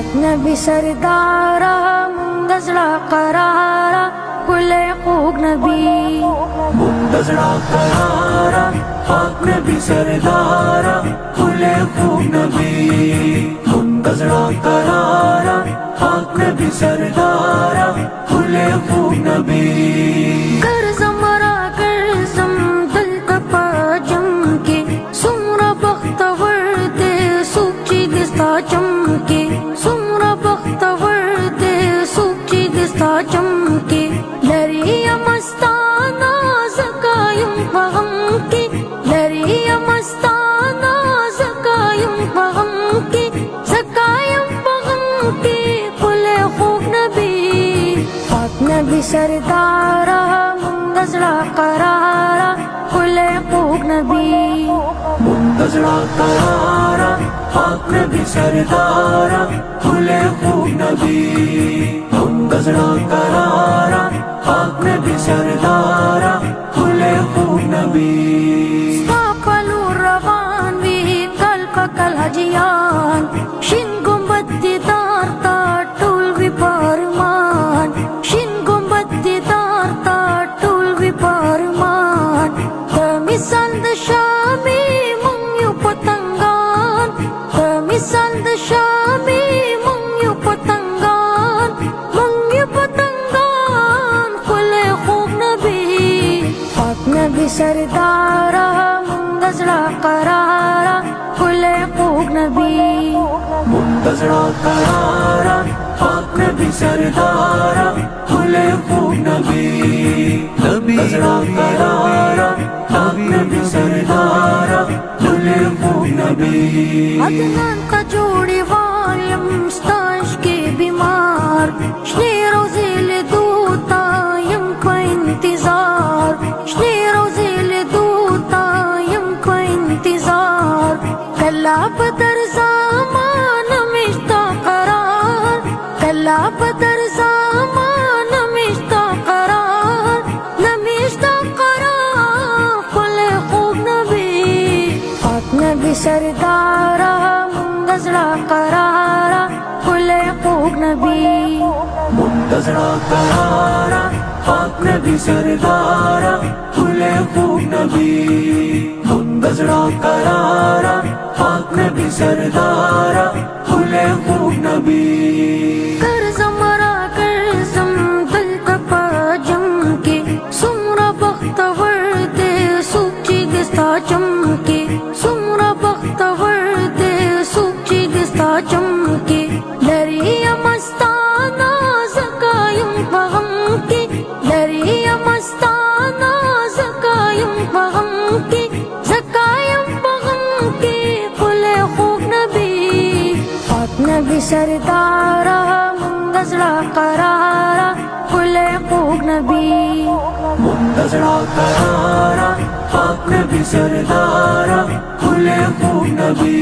پاک نبی سردارا منگزڑا قرارا کل خوگ نبی منگزڑا قرارا پاک نبی سردارا کل خوگ نبی منگزڑا قرارا پاک نبی سردارا کل خوگ نبی کرزم را کرزم دل کپا جم کے سمرا بختور دے سوچی دستا چم کے سمرا بختور دے سوچی دستا چم کے دریا مستانہ زکایم پغم کے دریا مستانہ زکایم پغم کے زکایم پغم کے کل خوگ نبی پاک نبی سردارا منگزڑا قرارا کل خوگ نبی منگزڑا قرارا پاک نبی سردارا کل خوگ نبی منگزڑا قرارا پاک نبی سردارا کل خوگ نبی پاپلو روان وی کل پکل حجیان شن گنبد دار تا ٹول وی پارمان شن گنبد دار تا ٹول وی پارمان مثال د شامی منگیو پتنگان مثال د شامی منگیو پتنگان منگیو پتنگان کل خوگ نبی پاک نبی سردارا منگزڑا قرارا کل خوگ نبی منگزڑا قرارا پاک نبی سردارا کل خوگ نبی منگزڑا قرارا پاک نبی سردارا کل خوگ نبی عدنان کا جوڑی والیم ستاش کے بیمار شنی روزیل دوتا یم کو انتظار شنی روزیل دوتا یم کو انتظار کلا بدر زمان مشتا قرار کلا بدر زمان مشتا قرار نمشتا قرار کل خوگ نبی پاک نبی سردارا منگزڑا قرارا کل خوگ نبی منگزڑا قرارا پاک نبی سردارا کل خوگ نبی منگزڑا قرارا پاک نبی سردارا کل خوگ نبی کرزم را کرزم دل کپا جم کے سمرا بختور دے سوچی دستا چم کے سمرا بختور دے سوچی دستا چم کے دریا مستانہ زکایم پغم کے دریا مستانہ زکایم پغم کے زکایم پغم کے کل خوگ نبی پاک نبی سردارا منگزڑا قرارا کل خوگ نبی منگزڑا قرارا پاک نبی سردارا کل خوگ نبی